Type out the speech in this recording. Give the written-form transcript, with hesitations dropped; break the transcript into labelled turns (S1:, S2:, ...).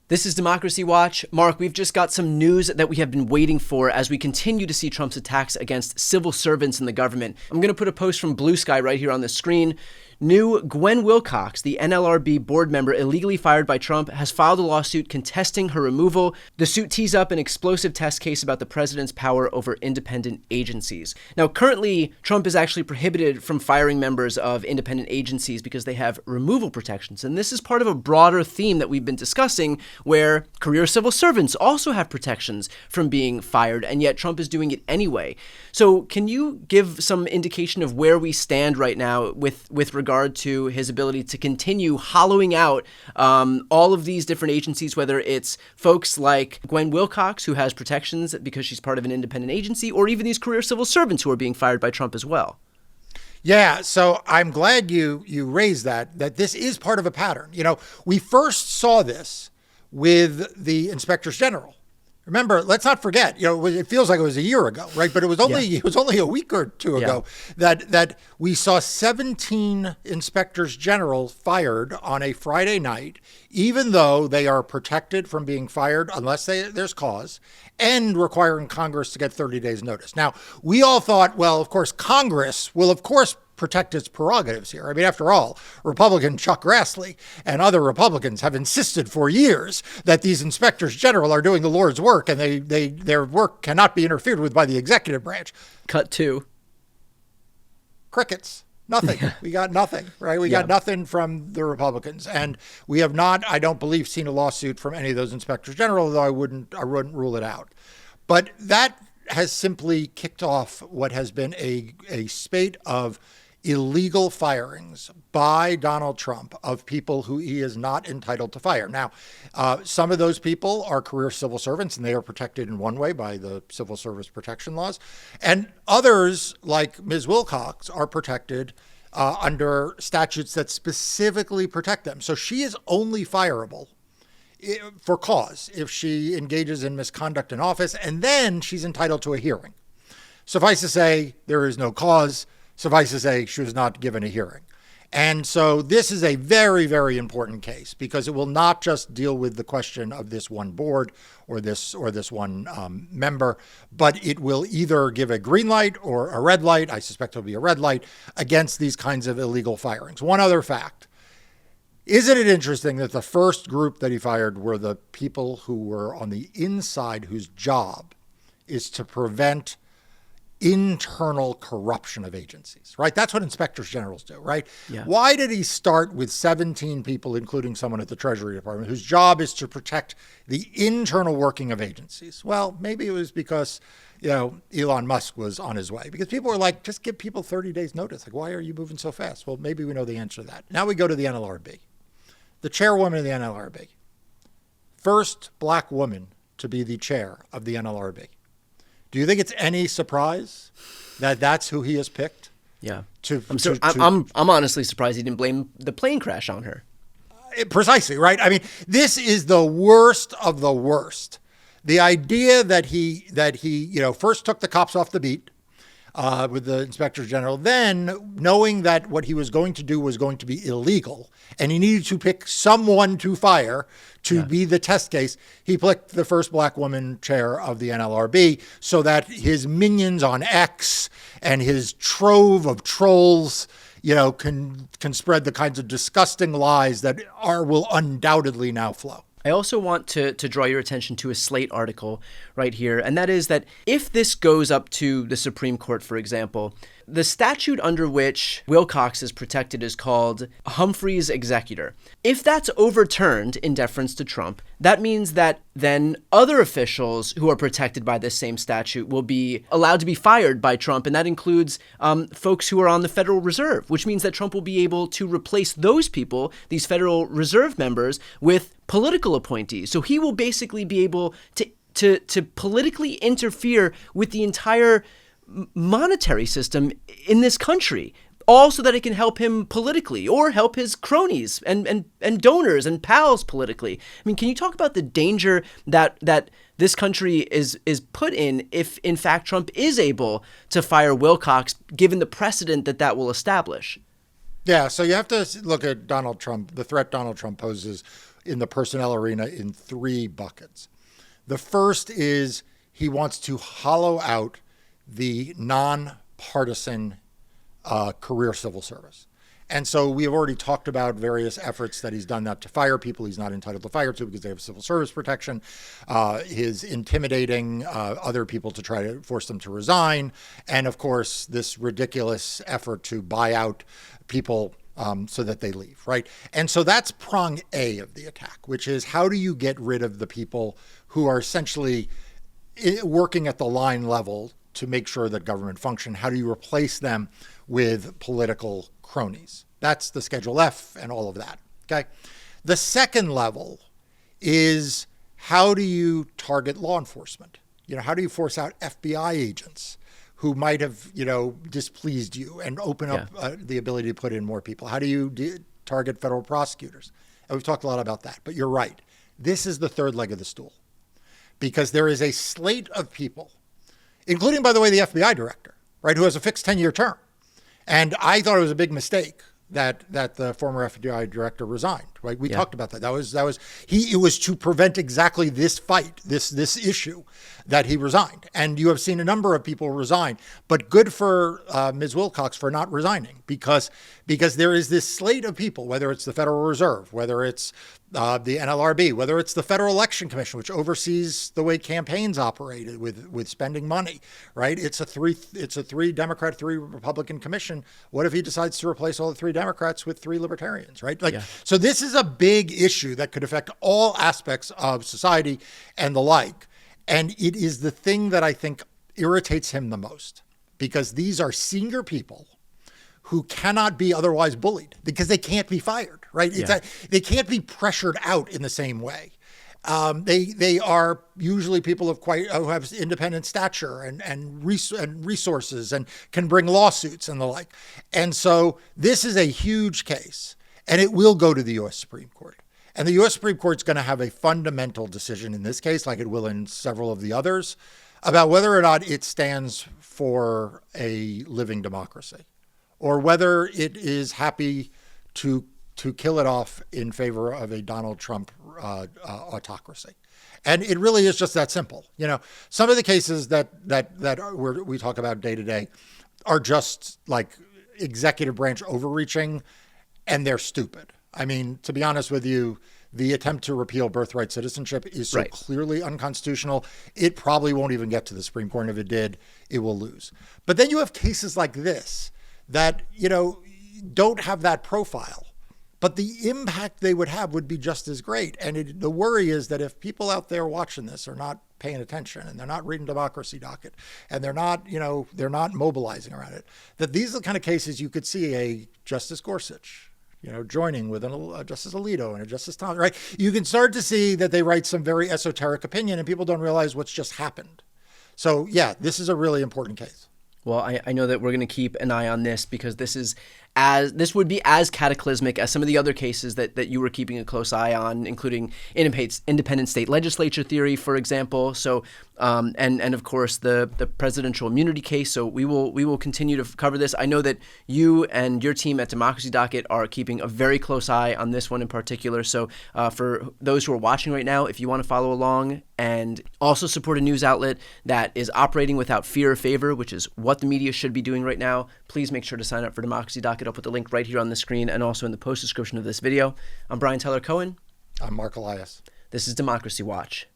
S1: This is Democracy Watch. Mark, we've just got some news that we have been waiting for as we continue to see Trump's attacks against civil servants in the government. I'm going to put a post from Blue Sky right here on the screen. New Gwen Wilcox, the NLRB board member illegally fired by Trump, has filed a lawsuit contesting her removal. The suit tees up an explosive test case about the president's power over independent agencies. Now, currently, Trump is actually prohibited from firing members of independent agencies because they have removal protections. And this is part of a broader theme that we've been discussing, where career civil servants also have protections from being fired, and yet Trump is doing it anyway. So can you give some indication of where we stand right now with regard to his ability to continue hollowing out all of these different agencies, whether it's folks like Gwen Wilcox, who has protections because she's part of an independent agency, or even these career civil servants who are being fired by Trump as well?
S2: Yeah, so I'm glad you raised that this is part of a pattern. You know, we first saw this with the inspectors general. Remember, let's not forget, it feels like it was a year ago, right? But it was only a week or two ago that we saw 17 inspectors general fired on a Friday night, even though they are protected from being fired unless there's cause, and requiring Congress to get 30 days notice. Now, we all thought, well, of course, Congress will, of course, protect its prerogatives here. I mean, after all, Republican Chuck Grassley and other Republicans have insisted for years that these inspectors general are doing the Lord's work, and their work cannot be interfered with by the executive branch.
S1: Cut to
S2: crickets. Nothing. We got nothing, right? We got nothing from the Republicans. And we have not, I don't believe, seen a lawsuit from any of those inspectors general, though I wouldn't rule it out. But that has simply kicked off what has been a spate of illegal firings by Donald Trump of people who he is not entitled to fire. Now, some of those people are career civil servants, and they are protected in one way by the civil service protection laws. And others, like Ms. Wilcox, are protected under statutes that specifically protect them. So she is only fireable for cause if she engages in misconduct in office, and then she's entitled to a hearing. Suffice to say, there is no cause. Suffice to say, she was not given a hearing. And so this is a very, very important case because it will not just deal with the question of this one board or this one member, but it will either give a green light or a red light. I suspect it'll be a red light against these kinds of illegal firings. One other fact. Isn't it interesting that the first group that he fired were the people who were on the inside, whose job is to prevent internal corruption of agencies, right? That's what inspectors generals do, right?
S1: Yeah.
S2: Why did he start with 17 people, including someone at the Treasury Department, whose job is to protect the internal working of agencies? Well, maybe it was because, Elon Musk was on his way, because people were like, just give people 30 days notice. Like, why are you moving so fast? Well, maybe we know the answer to that. Now we go to the NLRB. The chairwoman of the NLRB, first black woman to be the chair of the NLRB. Do you think it's any surprise that that's who he has picked?
S1: Yeah. I'm honestly surprised he didn't blame the plane crash on her.
S2: Precisely, right? I mean, this is the worst of the worst. The idea that he first took the cops off the beat with the inspector general, then knowing that what he was going to do was going to be illegal and he needed to pick someone to fire to be the test case, he picked the first black woman chair of the NLRB so that his minions on X and his trove of trolls, can spread the kinds of disgusting lies that will undoubtedly now flow.
S1: I also want to draw your attention to a Slate article right here, and that is that if this goes up to the Supreme Court, for example, the statute under which Wilcox is protected is called Humphrey's Executor. If that's overturned in deference to Trump, that means that then other officials who are protected by this same statute will be allowed to be fired by Trump, and that includes folks who are on the Federal Reserve, which means that Trump will be able to replace those people, these Federal Reserve members, with political appointees. So he will basically be able to politically interfere with the entire monetary system in this country, all so that it can help him politically or help his cronies and donors and pals politically. I mean, can you talk about the danger that this country is put in if, in fact, Trump is able to fire Wilcox, given the precedent that will establish?
S2: Yeah, so you have to look at Donald Trump, the threat Donald Trump poses in the personnel arena in 3 buckets. The first is he wants to hollow out the nonpartisan career civil service. And so we have already talked about various efforts that he's done that to fire people he's not entitled to fire to because they have civil service protection, his intimidating other people to try to force them to resign, and of course, this ridiculous effort to buy out people so that they leave, right? And so that's prong A of the attack, which is how do you get rid of the people who are essentially working at the line level to make sure that government function? How do you replace them with political cronies? That's the Schedule F and all of that, okay? The second level is how do you target law enforcement? How do you force out FBI agents who might have, displeased you and open up the ability to put in more people? How do you target federal prosecutors? And we've talked a lot about that, but you're right. This is the third leg of the stool because there is a slate of people, including, by the way, the FBI director, right, who has a fixed 10-year term. And I thought it was a big mistake that the former FBI director resigned, right? We talked about that. It was to prevent exactly this fight, this issue that he resigned. And you have seen a number of people resign, but good for Ms. Wilcox for not resigning because there is this slate of people, whether it's the Federal Reserve, whether it's the NLRB, whether it's the Federal Election Commission, which oversees the way campaigns operated with spending money, right? It's a three Democrat, 3 Republican commission. What if he decides to replace all the 3 Democrats with 3 libertarians, right? So this is a big issue that could affect all aspects of society and the like. And it is the thing that I think irritates him the most because these are senior people who cannot be otherwise bullied because they can't be fired, right? They can't be pressured out in the same way. They are usually people who have independent stature and resources and can bring lawsuits and the like. And so this is a huge case, and it will go to the U.S. Supreme Court. And the U.S. Supreme Court is going to have a fundamental decision in this case, like it will in several of the others, about whether or not it stands for a living democracy, or whether it is happy to kill it off in favor of a Donald Trump autocracy. And it really is just that simple. Some of the cases that we talk about day to day are just like executive branch overreaching, and they're stupid. I mean, to be honest with you, the attempt to repeal birthright citizenship is so clearly unconstitutional, it probably won't even get to the Supreme Court. And if it did, it will lose. But then you have cases like this that, don't have that profile, but the impact they would have would be just as great. And the worry is that if people out there watching this are not paying attention and they're not reading Democracy Docket and they're not mobilizing around it, that these are the kind of cases you could see a Justice Gorsuch, joining with a Justice Alito and a Justice Thomas, right? You can start to see that they write some very esoteric opinion and people don't realize what's just happened. So yeah, this is a really important case.
S1: Well, I know that we're going to keep an eye on this because this would be as cataclysmic as some of the other cases that you were keeping a close eye on, including independent state legislature theory, for example. So, and of course the presidential immunity case. So we will continue to cover this. I know that you and your team at Democracy Docket are keeping a very close eye on this one in particular. So for those who are watching right now, if you want to follow along and also support a news outlet that is operating without fear or favor, which is what the media should be doing right now, please make sure to sign up for Democracy Docket. I'll put the link right here on the screen and also in the post description of this video. I'm Brian Tyler Cohen.
S2: I'm Marc Elias.
S1: This is Democracy Watch.